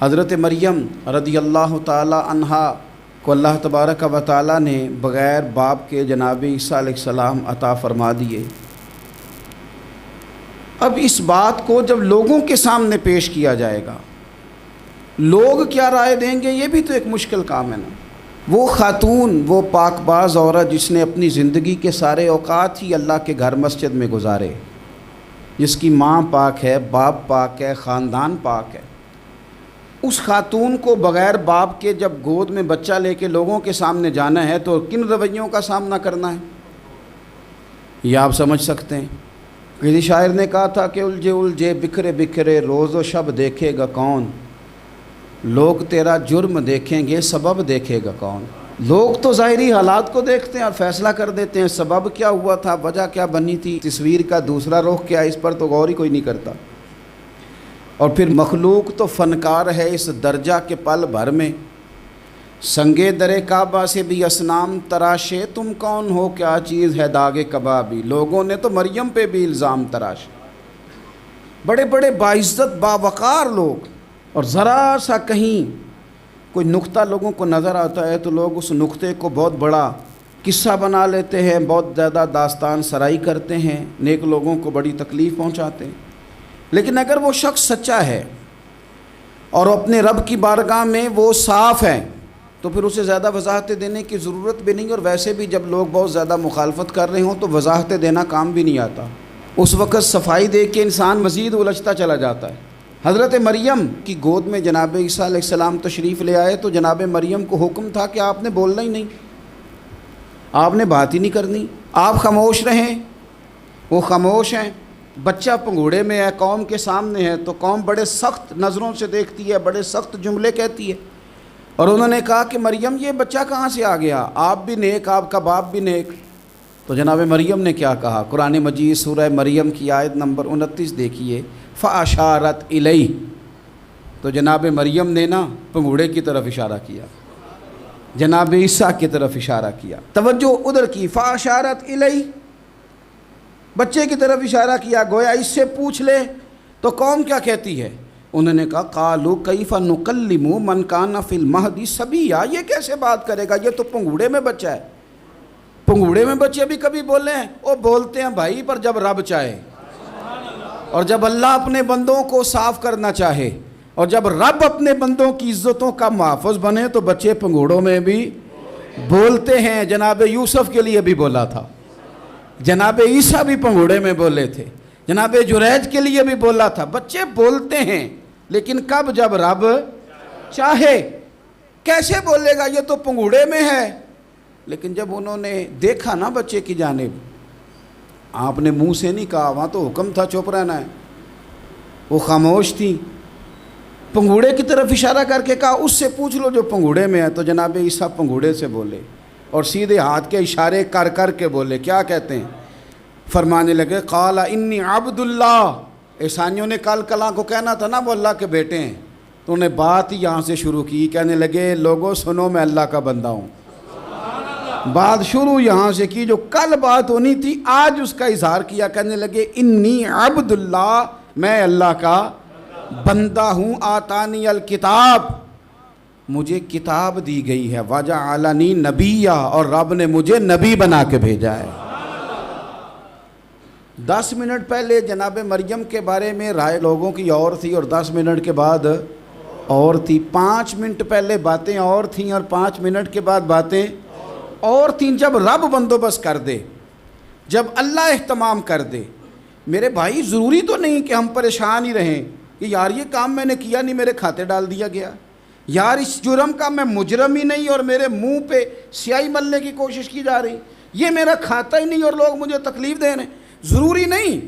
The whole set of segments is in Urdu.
حضرت مریم رضی اللہ تعالی عنہا کو اللہ تبارک و تعالی نے بغیر باپ کے جناب عیسیٰ علیہ السلام عطا فرما دیے۔ اب اس بات کو جب لوگوں کے سامنے پیش کیا جائے گا، لوگ کیا رائے دیں گے، یہ بھی تو ایک مشکل کام ہے نا۔ وہ خاتون، وہ پاک باز عورت جس نے اپنی زندگی کے سارے اوقات ہی اللہ کے گھر مسجد میں گزارے، جس کی ماں پاک ہے، باپ پاک ہے، خاندان پاک ہے، اس خاتون کو بغیر باپ کے جب گود میں بچہ لے کے لوگوں کے سامنے جانا ہے تو کن رویوں کا سامنا کرنا ہے، یہ آپ سمجھ سکتے ہیں۔ کسی شاعر نے کہا تھا کہ الجھے الجھے بکھرے بکھرے روز و شب دیکھے گا کون، لوگ تیرا جرم دیکھیں گے سبب دیکھے گا کون۔ لوگ تو ظاہری حالات کو دیکھتے ہیں اور فیصلہ کر دیتے ہیں، سبب کیا ہوا تھا، وجہ کیا بنی تھی، تصویر کا دوسرا رخ کیا، اس پر تو غور ہی کوئی نہیں کرتا۔ اور پھر مخلوق تو فنکار ہے اس درجہ کے پل بھر میں، سنگے در کعبہ سے بھی اصنام تراشے، تم کون ہو کیا چیز ہے داغ کبابی۔ لوگوں نے تو مریم پہ بھی الزام تراشے، بڑے بڑے باعزت باوقار لوگ، اور ذرا سا کہیں کوئی نقطہ لوگوں کو نظر آتا ہے تو لوگ اس نقطے کو بہت بڑا قصہ بنا لیتے ہیں، بہت زیادہ داستان سرائی کرتے ہیں، نیک لوگوں کو بڑی تکلیف پہنچاتے ہیں۔ لیکن اگر وہ شخص سچا ہے اور اپنے رب کی بارگاہ میں وہ صاف ہے تو پھر اسے زیادہ وضاحتیں دینے کی ضرورت بھی نہیں، اور ویسے بھی جب لوگ بہت زیادہ مخالفت کر رہے ہوں تو وضاحتیں دینا کام بھی نہیں آتا، اس وقت صفائی دے کے انسان مزید الجھتا چلا جاتا ہے۔ حضرت مریم کی گود میں جناب عیسیٰ علیہ السلام تشریف لے آئے تو جناب مریم کو حکم تھا کہ آپ نے بولنا ہی نہیں، آپ نے بات ہی نہیں کرنی، آپ خاموش رہیں۔ وہ خاموش ہیں، بچہ پنگوڑے میں ہے، قوم کے سامنے ہے تو قوم بڑے سخت نظروں سے دیکھتی ہے، بڑے سخت جملے کہتی ہے، اور انہوں نے کہا کہ مریم یہ بچہ کہاں سے آ گیا، آپ بھی نیک، آپ کا باپ بھی نیک۔ تو جناب مریم نے کیا کہا، قرآن مجید سورہ مریم کی آیت نمبر 29 دیکھیے، فَأَشَارَتْ إِلَيْهِ، تو جناب مریم نے نا پنگوڑے کی طرف اشارہ کیا، جناب عیسیٰ کی طرف اشارہ کیا، توجہ ادھر کی، فَأَشَارَتْ إِلَيْهِ، بچے کی طرف اشارہ کیا، گویا اس سے پوچھ لے تو قوم کیا کہتی ہے۔ انہوں نے کہا قَالُوا كَيْفَ نُكَلِّمُ مَنْ كَانَ فِي الْمَهْدِ صَبِيًّا، یہ کیسے بات کرے گا، یہ تو پنگوڑے میں بچہ ہے۔ پنگوڑے میں بچے بھی کبھی بولے ہیں، وہ بولتے ہیں بھائی پر جب رب چاہے، اور جب اللہ اپنے بندوں کو صاف کرنا چاہے، اور جب رب اپنے بندوں کی عزتوں کا محافظ بنے تو بچے پنگوڑوں میں بھی بولتے ہیں۔ جناب یوسف کے لیے بھی بولا تھا، جناب عیسیٰ بھی پنگوڑے میں بولے تھے، جناب جریج کے لیے بھی بولا تھا، بچے بولتے ہیں، لیکن کب، جب رب چاہے۔ کیسے بولے گا، یہ تو پنگوڑے میں ہے۔ لیکن جب انہوں نے دیکھا نا بچے کی جانب، آپ نے منہ سے نہیں کہا، وہاں تو حکم تھا چپ رہنا ہے، وہ خاموش تھی، پنگوڑے کی طرف اشارہ کر کے کہا اس سے پوچھ لو جو پنگوڑے میں ہے۔ تو جناب عیسیٰ پنگوڑے سے بولے اور سیدھے ہاتھ کے اشارے کر کر کے بولے، کیا کہتے ہیں، فرمانے لگے قال انی عبد اللہ۔ عیسائیوں نے کل کلاں کو کہنا تھا نا وہ اللہ کے بیٹے ہیں، تو انہیں بات یہاں سے شروع کی، کہنے لگے لوگوں سنو میں اللہ کا بندہ ہوں۔ بات شروع یہاں سے کی، جو کل بات ہونی تھی آج اس کا اظہار کیا، کہنے لگے انی عبد اللہ، میں اللہ کا بندہ ہوں، آتانی الکتاب، مجھے کتاب دی گئی ہے، وجعلنی نبیّا، اور رب نے مجھے نبی بنا کے بھیجا ہے۔ 10 منٹ پہلے جناب مریم کے بارے میں رائے لوگوں کی اور تھی، اور 10 منٹ کے بعد اور تھی۔ 5 منٹ پہلے باتیں اور تھیں اور 5 منٹ کے بعد باتیں اور تھیں۔ جب رب بندوبست کر دے، جب اللہ اہتمام کر دے، میرے بھائی ضروری تو نہیں کہ ہم پریشان ہی رہیں کہ یار یہ کام میں نے کیا نہیں، میرے کھاتے ڈال دیا گیا، یار اس جرم کا میں مجرم ہی نہیں اور میرے منہ پہ سیاہی ملنے کی کوشش کی جا رہی، یہ میرا کھاتا ہی نہیں اور لوگ مجھے تکلیف دے رہے ہیں۔ ضروری نہیں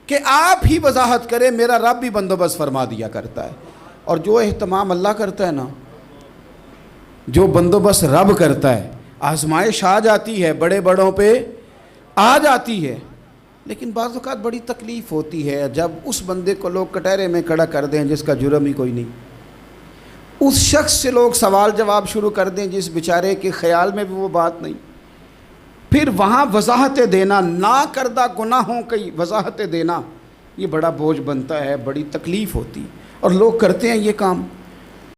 کہ آپ ہی وضاحت کریں، میرا رب بھی بندوبست فرما دیا کرتا ہے۔ اور جو اہتمام اللہ کرتا ہے نا، جو بندوبست رب کرتا ہے، آزمائش آ جاتی ہے، بڑے بڑوں پہ آ جاتی ہے، لیکن بعض اوقات بڑی تکلیف ہوتی ہے جب اس بندے کو لوگ کٹہرے میں کھڑا کر دیں جس کا جرم ہی کوئی نہیں، اس شخص سے لوگ سوال جواب شروع کر دیں جس بیچارے کے خیال میں بھی وہ بات نہیں، پھر وہاں وضاحتیں دینا، نہ کردہ گناہوں کی وضاحتیں دینا، یہ بڑا بوجھ بنتا ہے، بڑی تکلیف ہوتی، اور لوگ کرتے ہیں یہ کام۔